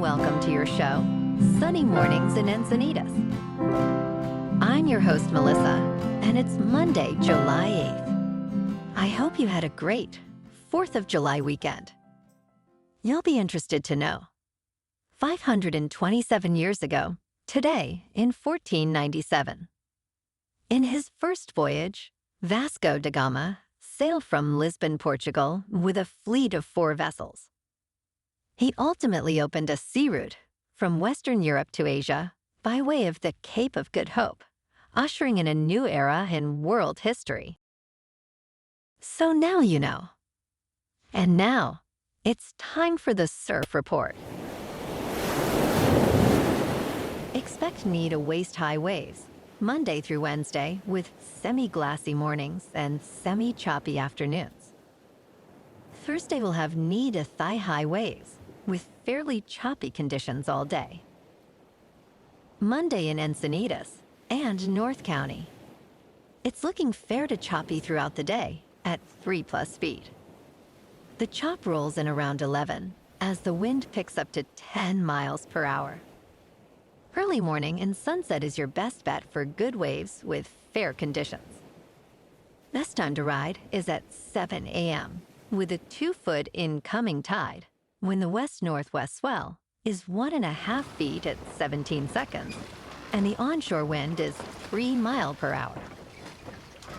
welcome to your show, Sunny Mornings in Encinitas. I'm your host, Melissa, and it's Monday, July 8th. I hope you had a great 4th of July weekend. You'll be interested to know, 527 years ago, today in 1497, in his first voyage, Vasco da Gama sailed from Lisbon, Portugal, with a fleet of 4 vessels. He ultimately opened a sea route from Western Europe to Asia by way of the Cape of Good Hope, ushering in a new era in world history. So now you know. And now, it's time for the Surf Report. Expect knee to waist-high waves, Monday through Wednesday, with semi-glassy mornings and semi-choppy afternoons. Thursday will have knee to thigh-high waves, with fairly choppy conditions all day. Monday in Encinitas and North County. It's looking fair to choppy throughout the day at 3+ feet. The chop rolls in around 11 as the wind picks up to 10 miles per hour. Early morning and sunset is your best bet for good waves with fair conditions. Best time to ride is at 7 a.m. with a 2-foot incoming tide when the west-northwest swell is 1.5 feet at 17 seconds and the onshore wind is 3 miles per hour.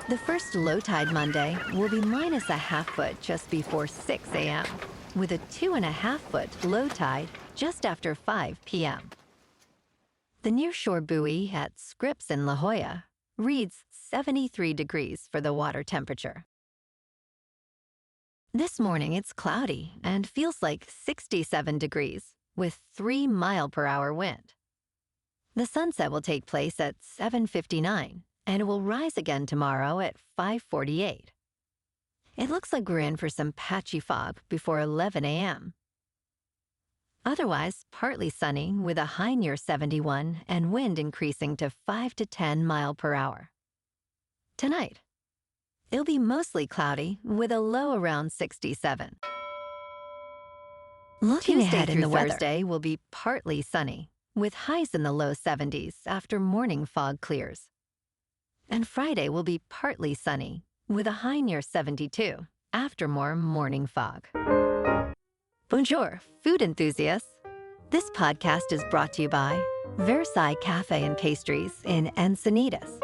The first low tide Monday will be -0.5 foot just before 6 a.m. with a 2.5 foot low tide just after 5 p.m. The nearshore buoy at Scripps in La Jolla reads 73 degrees for the water temperature. This morning it's cloudy and feels like 67 degrees with 3 miles per hour wind. The sunset will take place at 7:59 and it will rise again tomorrow at 5:48. It looks like we're in for some patchy fog before 11 a.m. Otherwise, partly sunny with a high near 71 and wind increasing to 5 to 10 miles per hour. Tonight, it'll be mostly cloudy with a low around 67. Looking ahead in the Thursday will be partly sunny with highs in the low 70s after morning fog clears. And Friday will be partly sunny with a high near 72 after more morning fog. Bonjour, food enthusiasts. This podcast is brought to you by Versailles Cafe and Pastries in Encinitas.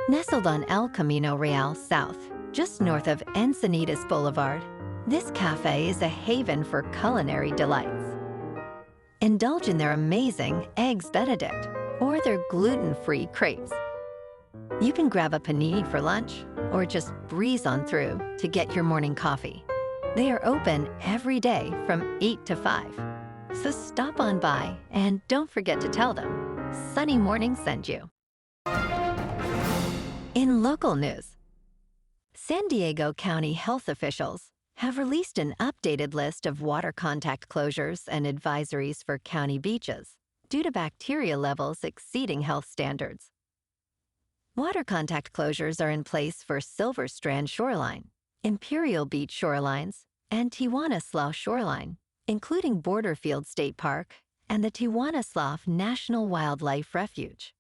Nestled on El Camino Real South, just north of Encinitas Boulevard, this cafe is a haven for culinary delights. Indulge in their amazing Eggs Benedict or their gluten-free crepes. You can grab a panini for lunch or just breeze on through to get your morning coffee. They are open every day from 8 to 5. So stop on by and don't forget to tell them Sunny Morning sent you. In local news, San Diego County health officials have released an updated list of water contact closures and advisories for county beaches due to bacteria levels exceeding health standards. Water contact closures are in place for Silver Strand Shoreline, Imperial Beach Shorelines, and Tijuana Slough Shoreline, including Borderfield State Park and the Tijuana Slough National Wildlife Refuge.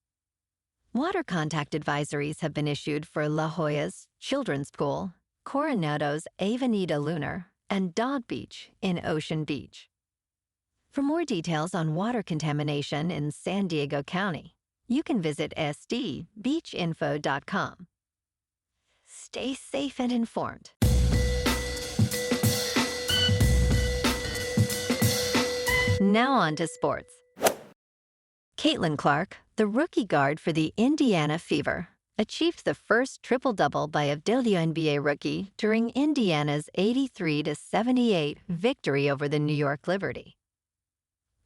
Water contact advisories have been issued for La Jolla's Children's Pool, Coronado's Avenida Lunar, and Dog Beach in Ocean Beach. For more details on water contamination in San Diego County, you can visit sdbeachinfo.com. Stay safe and informed. Now on to sports. Caitlin Clark, the rookie guard for the Indiana Fever, achieved the first triple-double by a WNBA rookie during Indiana's 83-78 victory over the New York Liberty.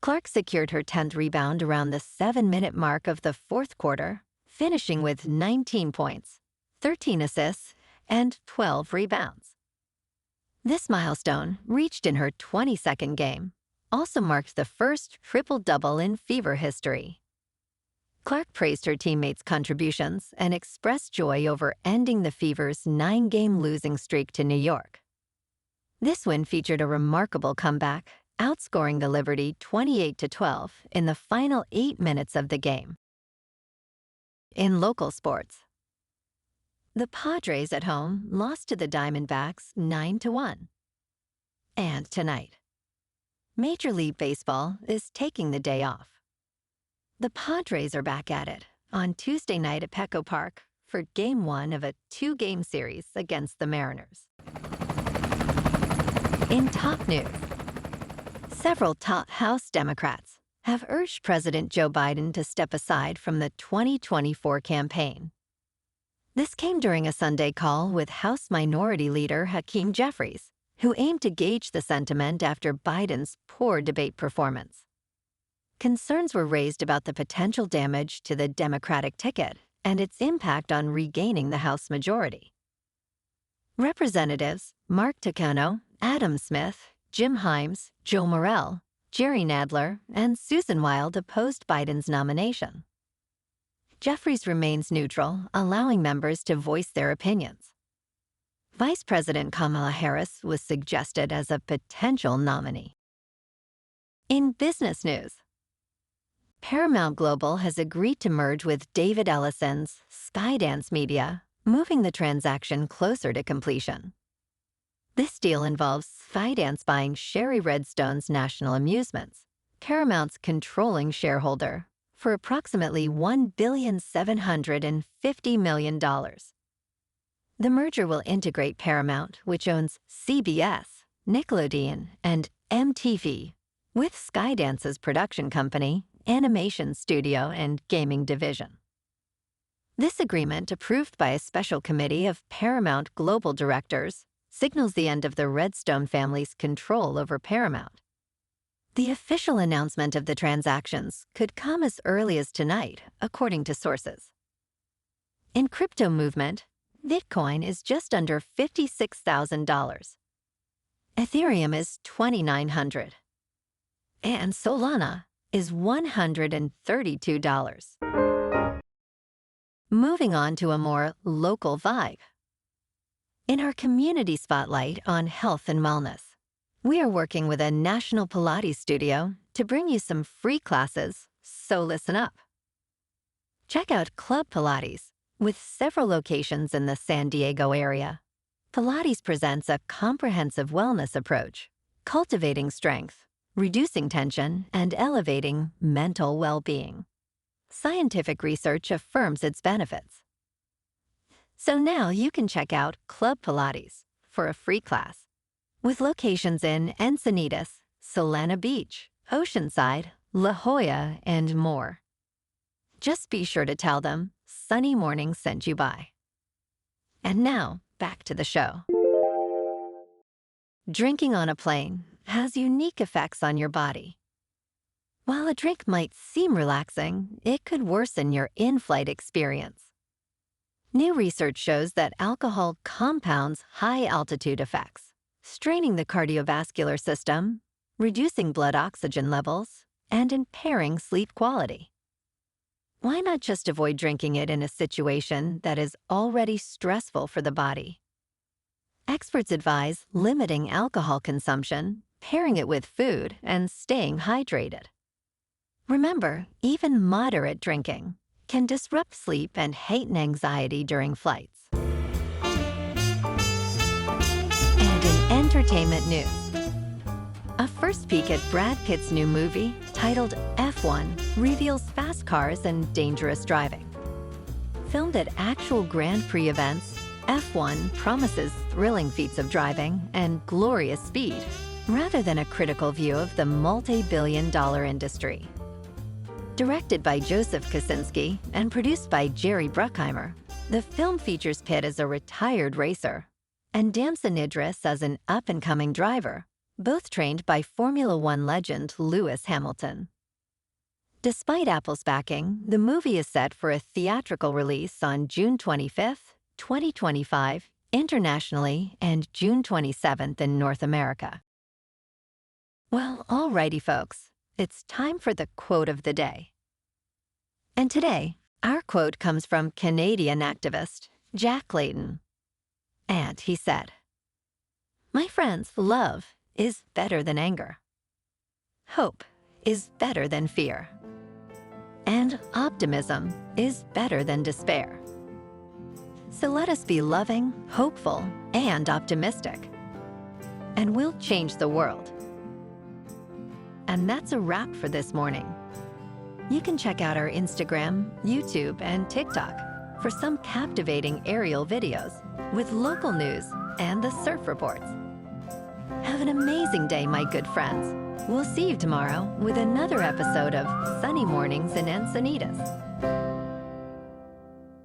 Clark secured her 10th rebound around the 7-minute mark of the fourth quarter, finishing with 19 points, 13 assists, and 12 rebounds. This milestone, reached in her 22nd game, also marked the first triple-double in Fever history. Clark praised her teammates' contributions and expressed joy over ending the Fever's 9-game losing streak to New York. This win featured a remarkable comeback outscoring the Liberty 28-12 in the final 8 minutes of the game. In local sports, the Padres at home lost to the Diamondbacks 9-1. And tonight, Major League Baseball is taking the day off. The Padres are back at it on Tuesday night at Petco Park for Game 1 of a 2-game series against the Mariners. In top news, several top House Democrats have urged President Joe Biden to step aside from the 2024 campaign. This came during a Sunday call with House Minority Leader Hakeem Jeffries, who aimed to gauge the sentiment after Biden's poor debate performance. Concerns were raised about the potential damage to the Democratic ticket and its impact on regaining the House majority. Representatives Mark Takano, Adam Smith, Jim Himes, Joe Morell, Jerry Nadler, and Susan Wild opposed Biden's nomination. Jeffries remains neutral, allowing members to voice their opinions. Vice President Kamala Harris was suggested as a potential nominee. In business news, Paramount Global has agreed to merge with David Ellison's Skydance Media, moving the transaction closer to completion. This deal involves Skydance buying Sherry Redstone's National Amusements, Paramount's controlling shareholder, for approximately $1.75 billion. The merger will integrate Paramount, which owns CBS, Nickelodeon, and MTV, with Skydance's production company, animation studio, and gaming division. This agreement, approved by a special committee of Paramount Global directors, signals the end of the Redstone family's control over Paramount. The official announcement of the transactions could come as early as tonight, according to sources. In crypto movement, Bitcoin is just under $56,000. Ethereum is $2,900. And Solana is $132. Moving on to a more local vibe. In our community spotlight on health and wellness, we are working with a national Pilates studio to bring you some free classes, so listen up. Check out Club Pilates, with several locations in the San Diego area. Pilates presents a comprehensive wellness approach, cultivating strength, reducing tension, and elevating mental well-being. Scientific research affirms its benefits. So now you can check out Club Pilates for a free class, with locations in Encinitas, Solana Beach, Oceanside, La Jolla, and more. Just be sure to tell them Sunny Morning sent you by. And now, back to the show. Drinking on a plane has unique effects on your body. While a drink might seem relaxing, it could worsen your in-flight experience. New research shows that alcohol compounds high-altitude effects, straining the cardiovascular system, reducing blood oxygen levels, and impairing sleep quality. Why not just avoid drinking it in a situation that is already stressful for the body? Experts advise limiting alcohol consumption, pairing it with food, and staying hydrated. Remember, even moderate drinking can disrupt sleep and heighten anxiety during flights. And in entertainment news, a first peek at Brad Pitt's new movie, titled F1, reveals fast cars and dangerous driving. Filmed at actual Grand Prix events, F1 promises thrilling feats of driving and glorious speed, rather than a critical view of the multi-billion-dollar industry. Directed by Joseph Kosinski and produced by Jerry Bruckheimer, the film features Pitt as a retired racer and Damson Idris as an up-and-coming driver, both trained by Formula One legend Lewis Hamilton. Despite Apple's backing, the movie is set for a theatrical release on June 25th, 2025, internationally, and June 27th in North America. Well, alrighty, folks. It's time for the quote of the day. And today, our quote comes from Canadian activist Jack Layton. And he said, "My friends, love is better than anger." hope is better than fear. And optimism is better than despair. So let us be loving, hopeful, and optimistic. And we'll change the world. And that's a wrap for this morning. You can check out our Instagram, YouTube, and TikTok for some captivating aerial videos with local news and the surf reports. Have an amazing day, my good friends. We'll see you tomorrow with another episode of Sunny Mornings in Encinitas.